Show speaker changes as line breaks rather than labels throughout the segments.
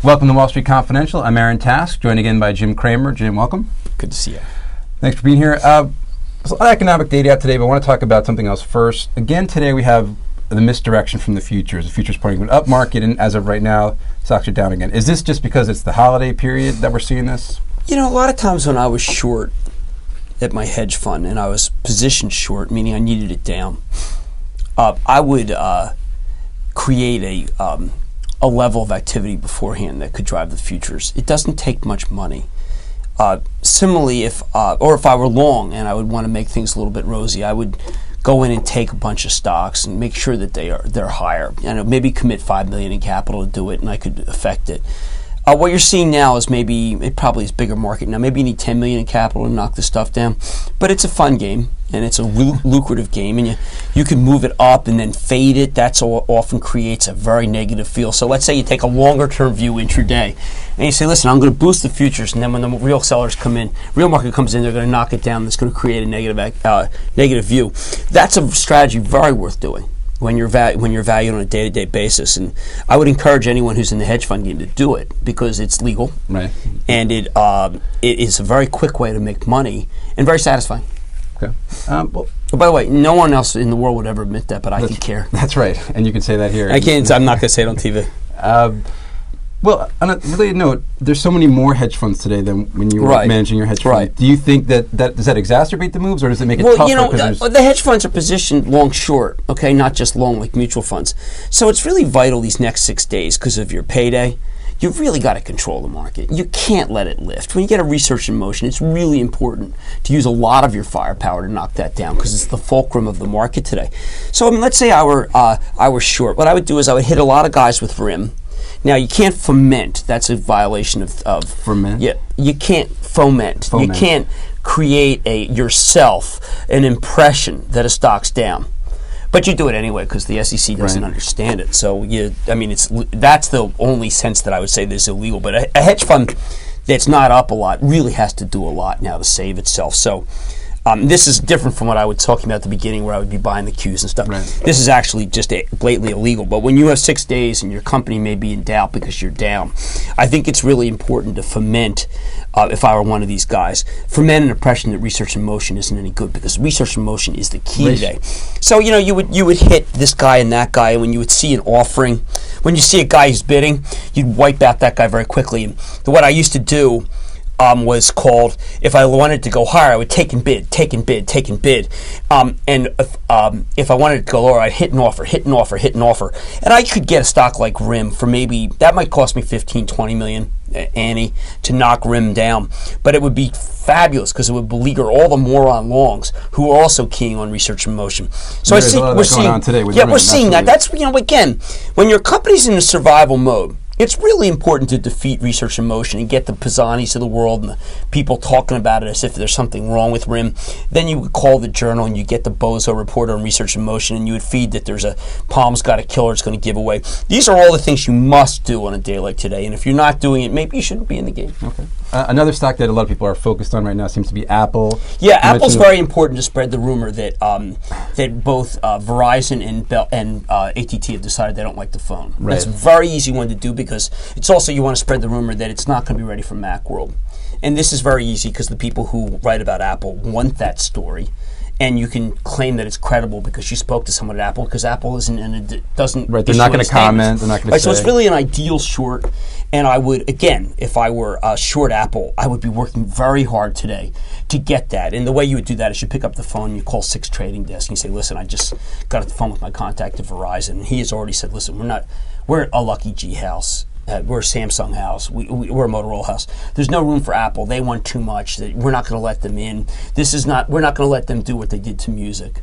Welcome to Wall Street Confidential. I'm Aaron Task, joined again by Jim Cramer. Jim, welcome.
Good to see you.
Thanks for being here. There's a lot of economic data out today, but I want to talk about something else first. Again, today we have the misdirection from the futures. The futures pointing to an up market, and as of right now, stocks are down again. Is this just because it's the holiday period that we're seeing this?
You know, a lot of times when I was short at my hedge fund and I was positioned short, meaning I needed it down, I would create a level of activity beforehand that could drive the futures. It doesn't take much money. Similarly, if I were long and I would want to make things a little bit rosy, I would go in and take a bunch of stocks and make sure that they're higher. And maybe commit $5 million in capital to do it, and I could affect it. What you're seeing now is it probably is bigger market now. Maybe you need $10 million in capital to knock this stuff down, but it's a fun game and it's a lucrative game, and you can move it up and then fade it. That's often creates a very negative feel. So let's say you take a longer term view intraday, and you say, listen, I'm going to boost the futures, and then when the real sellers come in, real market comes in, they're going to knock it down. That's going to create a negative view. That's a strategy very worth doing when you're valued on a day-to-day basis. And I would encourage anyone who's in the hedge fund game to do it because it's legal,
right?
And it is a very quick way to make money and very satisfying.
Okay.
By the way, no one else in the world would ever admit that, but I can care.
That's right, and you can say that here.
I can't. I'm not going to say it on TV.
Well, on a related note, there's so many more hedge funds today than when you were managing your hedge fund. Right. Do you think that does that exacerbate the moves, or does it make it tougher?
Well, the hedge funds are positioned long-short, okay, not just long like mutual funds. So it's really vital these next 6 days because of your payday. You've really got to control the market. You can't let it lift. When you get a research in motion, it's really important to use a lot of your firepower to knock that down because it's the fulcrum of the market today. So let's say I were short. What I would do is I would hit a lot of guys with RIM. Now, you can't foment. That's a violation of
foment?
Yeah, you can't foment. You can't create yourself an impression that a stock's down. But you do it anyway because the SEC doesn't understand it. So, that's the only sense that I would say this is illegal. But a hedge fund that's not up a lot really has to do a lot now to save itself. So this is different from what I was talking about at the beginning where I would be buying the Qs and stuff. Right. This is actually just blatantly illegal. But when you have 6 days and your company may be in doubt because you're down, I think it's really important to foment, if I were one of these guys, foment an impression that research in motion isn't any good because research in motion is the key today. So, you would hit this guy and that guy, and when you would see an offering, when you see a guy who's bidding, you'd wipe out that guy very quickly. And what I used to do was called, if I wanted to go higher, I would take and bid. And if I wanted to go lower, I'd hit an offer. And I could get a stock like RIM for that might cost me 15, 20 million, Annie, to knock RIM down. But it would be fabulous because it would beleaguer all the moron longs who are also keying on research in motion. So we're seeing that. That's, again, when your company's in a survival mode, it's really important to defeat research in motion and get the Pisanis of the world and the people talking about it as if there's something wrong with RIM. Then you would call the journal and you get the bozo reporter on research in motion and you would feed that there's a Palm's got a killer it's going to give away. These are all the things you must do on a day like today. And if you're not doing it, maybe you shouldn't be in the game.
Okay. Another stock that a lot of people are focused on right now seems to be Apple.
Yeah, Apple's very important to spread the rumor that that both Verizon and ATT have decided they don't like the phone. Right. That's a very easy one to do because it's also you want to spread the rumor that it's not going to be ready for Macworld. And this is very easy because the people who write about Apple want that story. And you can claim that it's credible because you spoke to someone at Apple because Apple doesn't.
Right, they're not going to comment. They're not going to say.
So it's really an ideal short. And I would, again, if I were short Apple, I would be working very hard today to get that. And the way you would do that is you pick up the phone, and you call 6 trading desks, and you say, listen, I just got off the phone with my contact at Verizon. And he has already said, listen, we're a Lucky G house. We're a Samsung house. We're a Motorola house. There's no room for Apple. They want too much. We're not going to let them in. We're not going to let them do what they did to music.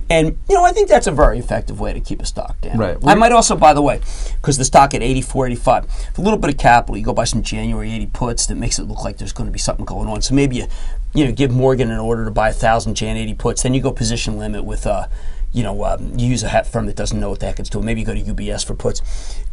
And, I think that's a very effective way to keep a stock down.
Right.
I might also, by the way, because the stock at 84, 85, with a little bit of capital, you go buy some January 80 puts that makes it look like there's going to be something going on. So maybe you give Morgan an order to buy 1,000 Jan 80 puts. Then you go position limit with you use a firm that doesn't know what the heck it's doing. Maybe you go to UBS for puts,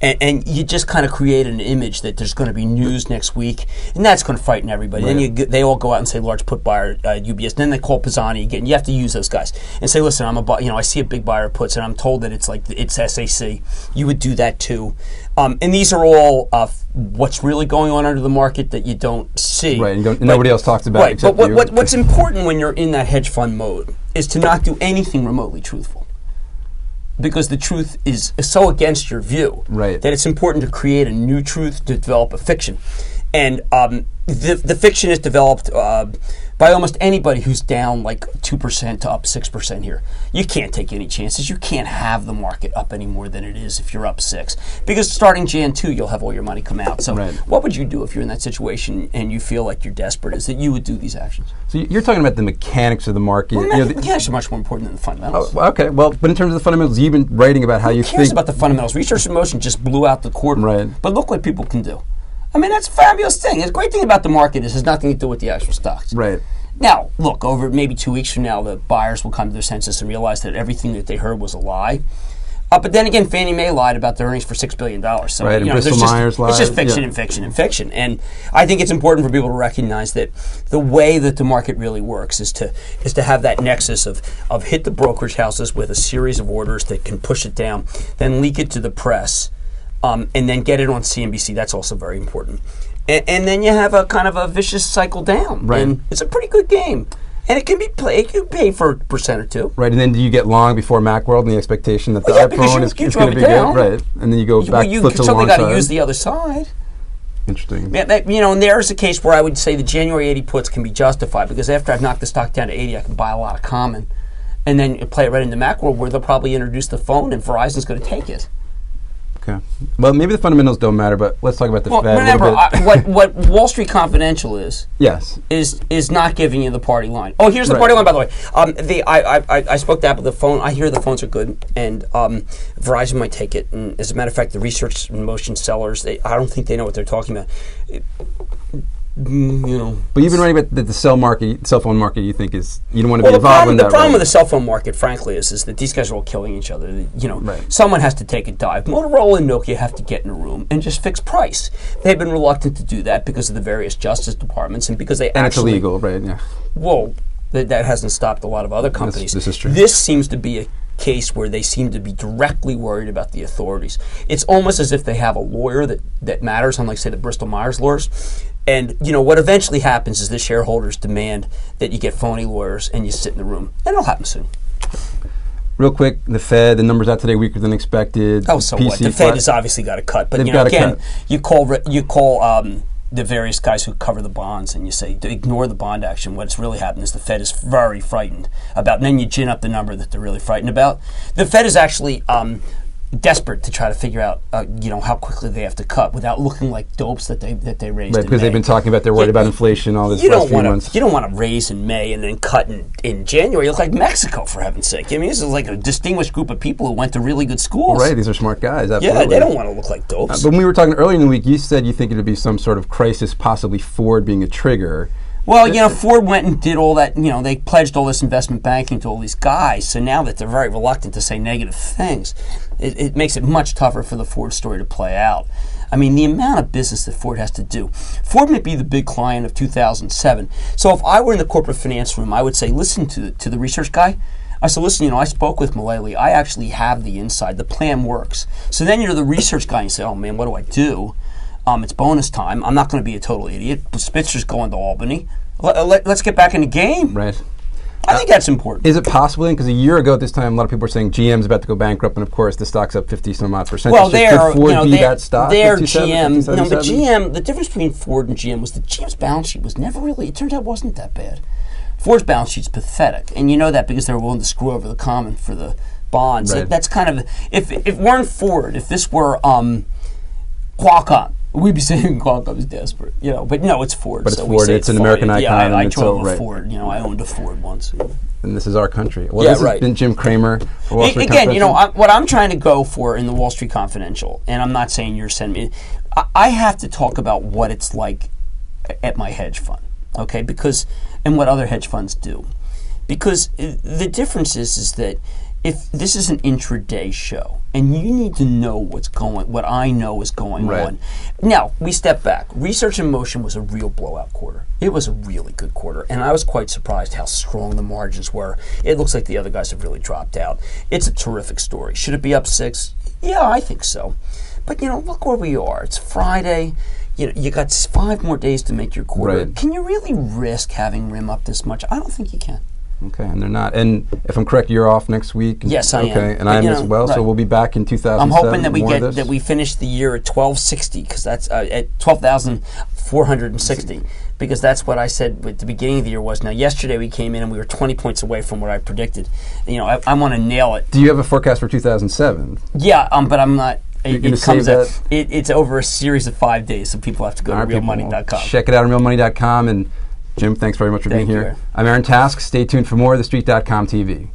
and you just kind of create an image that there's going to be news next week, and that's going to frighten everybody.
Right.
Then they all go out and say large put buyer UBS. And then they call Pisani again. You have to use those guys and say, listen, I see a big buyer of puts, and I'm told that it's SAC. You would do that too, and these are all what's really going on under the market that you don't see.
Right, and nobody else talks about.
Right,
Except
but
you.
what's important when you're in that hedge fund mode is to not do anything remotely truthful, because the truth is so against your view
right.
that it's important to create a new truth, to develop a fiction. And the fiction is developed by almost anybody who's down like 2% to up 6% here. You can't take any chances. You can't have the market up any more than it is if you're up 6. Because starting Jan 2, you'll have all your money come out. So
right.
what would you do if you're in that situation and you feel like you're desperate, is that you would do these actions?
So you're talking about the mechanics of the market.
Well, mechanics are much more important than the fundamentals.
Oh, okay, well, but in terms of the fundamentals, you've been writing about how
Who
you
cares
think
about the fundamentals? Research in motion just blew out the quarter.
Right.
But look what people can do. I mean, that's a fabulous thing. The great thing about the market is it has nothing to do with the actual stocks.
Right.
Now, look, over maybe 2 weeks from now, the buyers will come to their senses and realize that everything that they heard was a lie. But then again, Fannie Mae lied about their earnings for $6 billion. So,
right, and Bristol Myers lied.
It's just fiction and fiction and fiction. And I think it's important for people to recognize that the way that the market really works is to have that nexus of hit the brokerage houses with a series of orders that can push it down, then leak it to the press, and then get it on CNBC. That's also very important. And then you have a kind of a vicious cycle down.
Right.
And it's a pretty good game. And it can be played. You can pay for a % or two.
Right, and then do you get long before Macworld and the expectation that the iPhone is going to be
down.
good? Right, and then you go back,
you
flip to the long
certainly got to
side.
use the other side.
Interesting.
Yeah, and there's a case where I would say the January 80 puts can be justified, because after I've knocked the stock down to 80, I can buy a lot of common, and then play it right into Macworld, where they'll probably introduce the phone, and Verizon's going to take it.
Okay. Well, maybe the fundamentals don't matter, but let's talk about the Fed
remember,
a little bit.
what Wall Street Confidential is not giving you the party line. Oh, here's the party line, by the way. I spoke to Apple. The phone. I hear the phones are good, and Verizon might take it. And as a matter of fact, the research in motion sellers, I don't think they know what they're talking about.
But you've been writing about the cell phone market. You think is you don't want to be involved in that.
The problem with the cell phone market, frankly, is that these guys are all killing each other.
Right.
Someone has to take a dive. Motorola and Nokia have to get in a room and just fix price. They've been reluctant to do that because of the various justice departments and because
it's illegal, right? Yeah.
Well, that hasn't stopped a lot of other companies.
This is true.
This seems to be a case where they seem to be directly worried about the authorities. It's almost as if they have a lawyer that matters, unlike, say, the Bristol Myers lawyers. And, what eventually happens is the shareholders demand that you get phony lawyers and you sit in the room. And it'll happen soon.
Real quick, the Fed, the numbers out today weaker than expected.
Oh, so what? The Fed has obviously got to cut. But, again, you call the various guys who cover the bonds and you say, ignore the bond action. What's really happened is the Fed is very frightened about, and then you gin up the number that they're really frightened about. The Fed is actually desperate to try to figure out, how quickly they have to cut without looking like dopes that they raised.
Right, because they've been talking about they're worried about inflation all this last few months.
You don't want to raise in May and then cut in January. You look like Mexico, for heaven's sake. I mean, this is like a distinguished group of people who went to really good schools.
Right, these are smart guys. Absolutely.
Yeah, they don't want to look like dopes.
But when we were talking earlier in the week, you said you think it would be some sort of crisis, possibly Ford being a trigger.
Well, Ford went and did all that, they pledged all this investment banking to all these guys, so now that they're very reluctant to say negative things, it makes it much tougher for the Ford story to play out. I mean, the amount of business that Ford has to do. Ford may be the big client of 2007, so if I were in the corporate finance room, I would say, listen to the research guy. I said, listen, I spoke with Mullally. I actually have the inside. The plan works. So then you're the research guy and you say, oh, man, what do I do? It's bonus time. I'm not going to be a total idiot. Spitzer's going to Albany. Let's get back in the game.
Right.
I think that's important.
Is it possible? Because a year ago at this time, a lot of people were saying GM's about to go bankrupt, and of course the stock's up 50-some-odd%.
Well,
could Ford be that stock?
They're GM. No, but GM. The difference between Ford and GM was that GM's balance sheet was never really. It turned out wasn't that bad. Ford's balance sheet's pathetic, and you know that because they were willing to screw over the common for the bonds.
Right.
That's kind of if it weren't Ford, if this were Qualcomm. We'd be saying Qualcomm is desperate, but no, it's Ford.
But it's Ford. It's an American icon.
Yeah, I drove
a
Ford. I owned a Ford once.
And this is our country. Well,
yeah,
this
right.
has been Jim Cramer.
Again, what I'm trying to go for in the Wall Street Confidential, and I'm not saying you're sending me. I have to talk about what it's like at my hedge fund, okay? And what other hedge funds do, because the difference is that if this is an intraday show, and you need to know what I know is going on. Now, we step back. Research in Motion was a real blowout quarter. It was a really good quarter, and I was quite surprised how strong the margins were. It looks like the other guys have really dropped out. It's a terrific story. Should it be up 6? Yeah, I think so. But, look where we are. It's Friday. You got 5 more days to make your quarter.
Right.
Can you really risk having RIM up this much? I don't think you can.
Okay, and they're not. And if I'm correct, you're off next week.
Yes, I am.
Okay, and I am as well. Right. So we'll be back in 2007.
I'm hoping that we finish the year at 1260, because that's at 12,460, because that's what I said at the beginning of the year was. Now, yesterday we came in and we were 20 points away from what I predicted. I want to nail it.
Do you have a forecast for 2007?
Yeah, but I'm not.
It's
over a series of 5 days, so people have to go to realmoney.com.
Check it out on realmoney.com. And Jim, thanks very much for being here. I'm Aaron Task. Stay tuned for more of TheStreet.com TV.